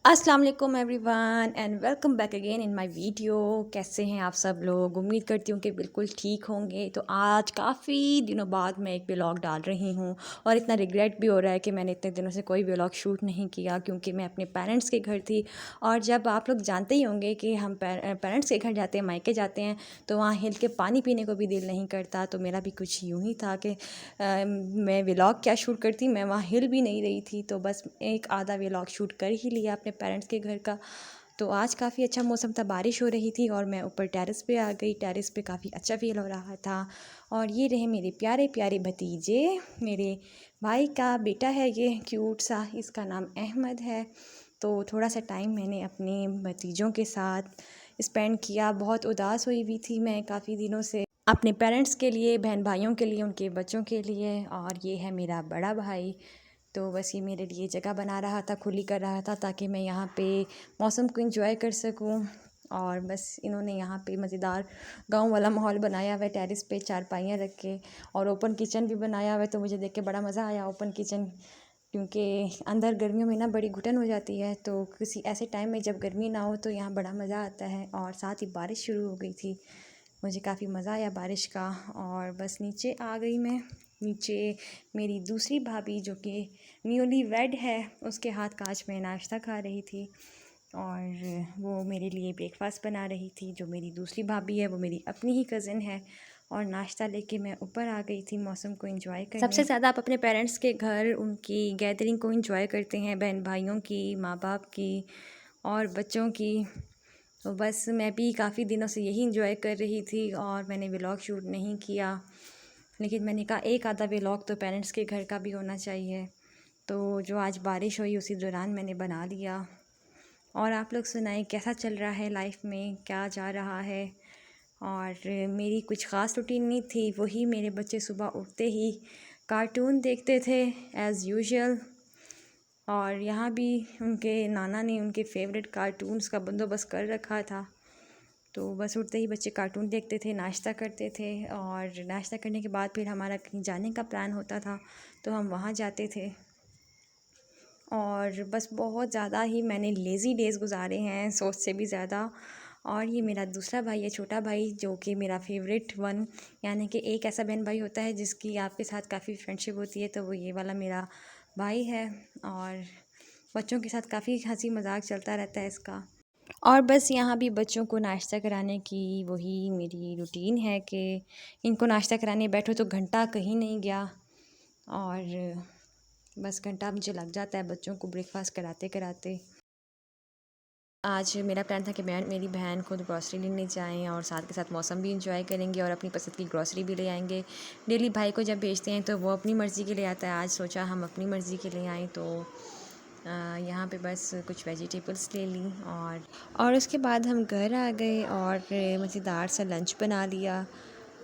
अस्सलाम वालेकुम everyone and welcome back again in my video. कैसे हैं आप सब लोग? उम्मीद करती हूँ कि बिल्कुल ठीक होंगे। तो आज काफ़ी दिनों बाद मैं एक व्लॉग डाल रही हूँ और इतना रिग्रेट भी हो रहा है कि मैंने इतने दिनों से कोई व्लॉग शूट नहीं किया, क्योंकि मैं अपने पेरेंट्स के घर थी। और जब आप लोग जानते ही होंगे कि हम पेरेंट्स के घर जाते हैं, मायके जाते हैं, तो वहाँ हिल के पानी पीने को भी दिल नहीं करता। तो मेरा भी कुछ यूँ ही था कि मैं व्लॉग क्या शूट करती, मैं वहाँ हिल भी नहीं रही थी, तो बस एक आधा व्लॉग शूट कर ही लिया अपने पेरेंट्स के घर का। तो आज काफ़ी अच्छा मौसम था, बारिश हो रही थी और मैं ऊपर टेरेस पे आ गई। टेरेस पे काफ़ी अच्छा फील हो रहा था। और ये रहे मेरे प्यारे प्यारे भतीजे, मेरे भाई का बेटा है ये क्यूट सा, इसका नाम अहमद है। तो थोड़ा सा टाइम मैंने अपने भतीजों के साथ स्पेंड किया। बहुत उदास हुई हुई थी मैं काफ़ी दिनों से अपने पेरेंट्स के लिए, बहन भाइयों के लिए, उनके बच्चों के लिए। और ये है मेरा बड़ा भाई। तो बस ये मेरे लिए जगह बना रहा था, खुली कर रहा था, ताकि मैं यहाँ पे मौसम को एंजॉय कर सकूँ। और बस इन्होंने यहाँ पे मज़ेदार गांव वाला माहौल बनाया हुआ है, टेरेस पे चारपाइयाँ रख के, और ओपन किचन भी बनाया हुआ है। तो मुझे देख के बड़ा मज़ा आया ओपन किचन, क्योंकि अंदर गर्मियों में ना बड़ी घुटन हो जाती है। तो किसी ऐसे टाइम में जब गर्मी ना हो तो यहाँ बड़ा मज़ा आता है। और साथ ही बारिश शुरू हो गई थी, मुझे काफ़ी मज़ा आया बारिश का। और बस नीचे आ गई मैं। नीचे मेरी दूसरी भाभी जो कि न्यूली वेड है, उसके हाथ का आज मैं नाश्ता खा रही थी, और वो मेरे लिए ब्रेकफास्ट बना रही थी। जो मेरी दूसरी भाभी है वो मेरी अपनी ही कज़न है। और नाश्ता लेके मैं ऊपर आ गई थी मौसम को एंजॉय करने। सबसे ज़्यादा आप अपने पेरेंट्स के घर उनकी गैदरिंग को एंजॉय करते हैं, बहन भाइयों की, माँ बाप की और बच्चों की। तो बस मैं भी काफ़ी दिनों से यही इंजॉय कर रही थी और मैंने व्लॉग शूट नहीं किया, लेकिन मैंने कहा एक आधा व्लॉग तो पेरेंट्स के घर का भी होना चाहिए। तो जो आज बारिश हुई उसी दौरान मैंने बना लिया। और आप लोग सुनाएं, कैसा चल रहा है लाइफ में, क्या जा रहा है? और मेरी कुछ ख़ास रूटीन नहीं थी, वही मेरे बच्चे सुबह उठते ही कार्टून देखते थे एज़ यूजुअल। और यहाँ भी उनके नाना ने उनके फेवरेट कार्टून्स का बंदोबस्त कर रखा था। तो बस उठते ही बच्चे कार्टून देखते थे, नाश्ता करते थे, और नाश्ता करने के बाद फिर हमारा कहीं जाने का प्लान होता था, तो हम वहाँ जाते थे। और बस बहुत ज़्यादा ही मैंने लेज़ी डेज़ गुजारे हैं, सोच से भी ज़्यादा। और ये मेरा दूसरा भाई है, छोटा भाई, जो कि मेरा फेवरेट वन, यानी कि एक ऐसा बहन भाई होता है जिसकी आपके साथ काफ़ी फ्रेंडशिप होती है, तो वो ये वाला मेरा भाई है। और बच्चों के साथ काफ़ी हंसी मजाक चलता रहता है इसका। और बस यहाँ भी बच्चों को नाश्ता कराने की वही मेरी रूटीन है कि इनको नाश्ता कराने बैठो तो घंटा कहीं नहीं गया। और बस घंटा मुझे लग जाता है बच्चों को ब्रेकफास्ट कराते कराते। आज मेरा प्लान था कि मैं मेरी बहन खुद ग्रॉसरी लेने जाएं और साथ के साथ मौसम भी इंजॉय करेंगे और अपनी पसंद की ग्रॉसरी भी ले आएंगे। डेली भाई को जब भेजते हैं तो वो अपनी मर्ज़ी के लिए आता है, आज सोचा हम अपनी मर्ज़ी के लिए आएँ। तो यहाँ पे बस कुछ वेजिटेबल्स ले ली, और उसके बाद हम घर आ गए और मज़ेदार सा लंच बना लिया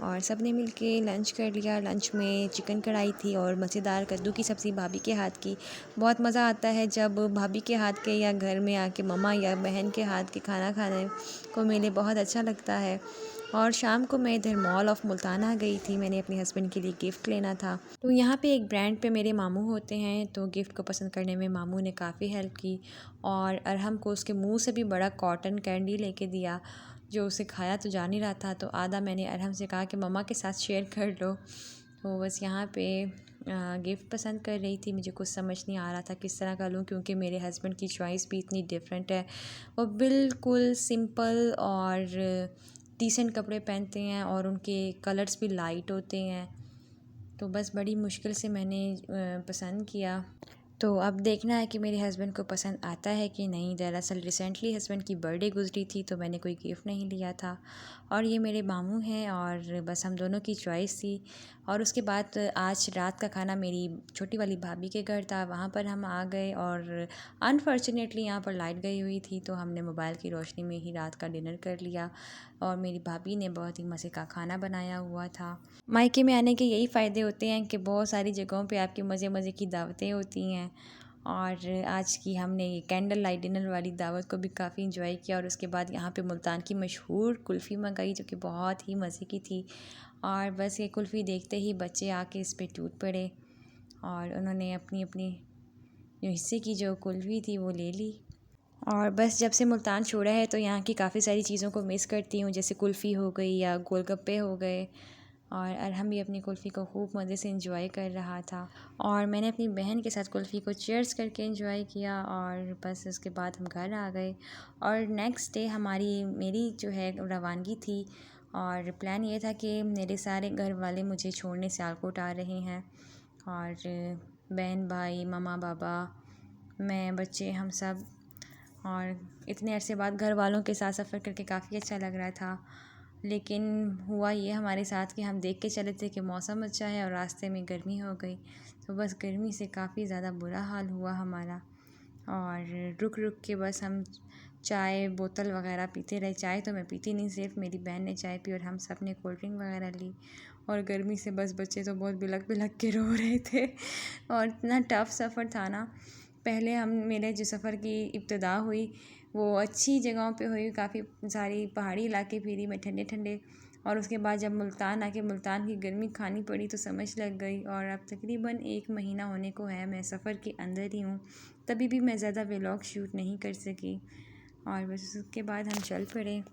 और सब ने मिल के लंच कर लिया। लंच में चिकन कढ़ाई थी और मज़ेदार कद्दू की सब्ज़ी भाभी के हाथ की। बहुत मज़ा आता है जब भाभी के हाथ के या घर में आके मम्मा या बहन के हाथ के खाना खाने को मिले, बहुत अच्छा लगता है। और शाम को मैं इधर मॉल ऑफ मुल्तान आ गई थी, मैंने अपने हस्बैंड के लिए गिफ्ट लेना था। तो यहाँ पे एक ब्रांड पे मेरे मामू होते हैं, तो गिफ्ट को पसंद करने में मामू ने काफ़ी हेल्प की। और अरहम को उसके मुंह से भी बड़ा कॉटन कैंडी लेके दिया, जो उसे खाया तो जा नहीं रहा था। तो आधा मैंने अरहम से कहा कि मम्मा के साथ शेयर कर लो। तो बस यहाँ पे गिफ्ट पसंद कर रही थी, मुझे कुछ समझ नहीं आ रहा था किस तरह का लूँ, क्योंकि मेरे हस्बैंड की चॉइस भी इतनी डिफरेंट है। वो बिल्कुल सिंपल और डिसेंट कपड़े पहनते हैं और उनके कलर्स भी लाइट होते हैं। तो बस बड़ी मुश्किल से मैंने पसंद किया। तो अब देखना है कि मेरे हस्बैंड को पसंद आता है कि नहीं। दरअसल रिसेंटली हस्बैंड की बर्थडे गुजरी थी, तो मैंने कोई गिफ्ट नहीं लिया था। और ये मेरे मामू हैं और बस हम दोनों की चॉइस थी। और उसके बाद आज रात का खाना मेरी छोटी वाली भाभी के घर था, वहाँ पर हम आ गए। और अनफॉर्चुनेटली यहाँ पर लाइट गई हुई थी, तो हमने मोबाइल की रोशनी में ही रात का डिनर कर लिया। और मेरी भाभी ने बहुत ही मज़े का खाना बनाया हुआ था। मायके में आने के यही फ़ायदे होते हैं कि बहुत सारी जगहों पे आपकी मज़े मज़े की दावतें होती हैं। और आज की हमने ये कैंडल लाइट डिनर वाली दावत को भी काफ़ी इंजॉय किया। और उसके बाद यहाँ पे मुल्तान की मशहूर कुल्फ़ी मंगाई, जो कि बहुत ही मज़े की थी। और बस ये कुल्फ़ी देखते ही बच्चे आके इस पे टूट पड़े और उन्होंने अपनी अपनी जो हिस्से की जो कुल्फ़ी थी वो ले ली। और बस जब से मुल्तान छोड़ा है तो यहाँ की काफ़ी सारी चीज़ों को मिस करती हूँ, जैसे कुल्फ़ी हो गई या गोलगप्पे हो गए। और अरहम भी अपनी कुल्फ़ी को खूब मज़े से इंजॉय कर रहा था और मैंने अपनी बहन के साथ कुल्फ़ी को चीयर्स करके इंजॉय किया। और बस उसके बाद हम घर आ गए और नेक्स्ट डे मेरी जो है रवानगी थी। और प्लान ये था कि मेरे सारे घर वाले मुझे छोड़ने सियालकोट आ रहे हैं और बहन भाई मम्मा पापा मैं बच्चे हम सब। और इतने अरसे बाद घर वालों के साथ सफ़र करके काफ़ी अच्छा लग रहा था। लेकिन हुआ ये हमारे साथ कि हम देख के चले थे कि मौसम अच्छा है और रास्ते में गर्मी हो गई, तो बस गर्मी से काफ़ी ज़्यादा बुरा हाल हुआ हमारा। और रुक रुक के बस हम चाय बोतल वगैरह पीते रहे। चाय तो मैं पीती नहीं, सिर्फ मेरी बहन ने चाय पी और हम सब ने कोल्ड ड्रिंक वगैरह ली। और गर्मी से बस बच्चे तो बहुत बिलख बिलख के रो रहे थे और इतना टफ़ सफ़र था ना। पहले मेरे जो सफ़र की इब्तिदा हुई वो अच्छी जगहों पे हुई, काफ़ी सारी पहाड़ी इलाके फिरी मैं ठंडे ठंडे। और उसके बाद जब मुल्तान आके मुल्तान की गर्मी खानी पड़ी तो समझ लग गई। और अब तकरीबन 1 महीना होने को है मैं सफ़र के अंदर ही हूँ, तभी भी मैं ज़्यादा व्लॉग शूट नहीं कर सकी। और बस उसके बाद हम चल पड़े।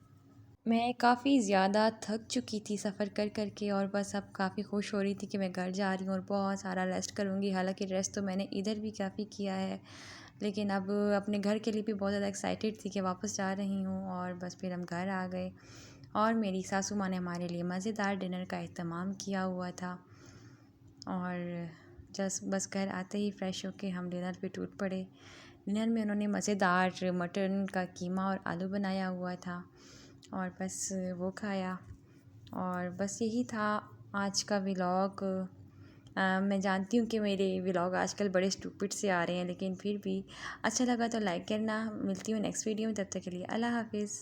मैं काफ़ी ज़्यादा थक चुकी थी सफ़र कर कर के और बस अब काफ़ी खुश हो रही थी कि मैं घर जा रही हूँ और बहुत सारा रेस्ट करूँगी। हालांकि रेस्ट तो मैंने इधर भी काफ़ी किया है, लेकिन अब अपने घर के लिए भी बहुत ज़्यादा एक्साइटेड थी कि वापस जा रही हूँ। और बस फिर हम घर आ गए और मेरी सासू माँ ने हमारे लिए मज़ेदार डिनर का अहतमाम किया हुआ था। और बस घर आते ही फ़्रेश होके हम डिनर पे टूट पड़े। डिनर में उन्होंने मज़ेदार मटन का कीमा और आलू बनाया हुआ था और बस वो खाया। और बस यही था आज का व्लॉग। मैं जानती हूँ कि मेरे व्लॉग आजकल बड़े स्टूपिड से आ रहे हैं, लेकिन फिर भी अच्छा लगा तो लाइक करना। मिलती हूँ नेक्स्ट वीडियो में, तब तक के लिए अल्लाह हाफिज़।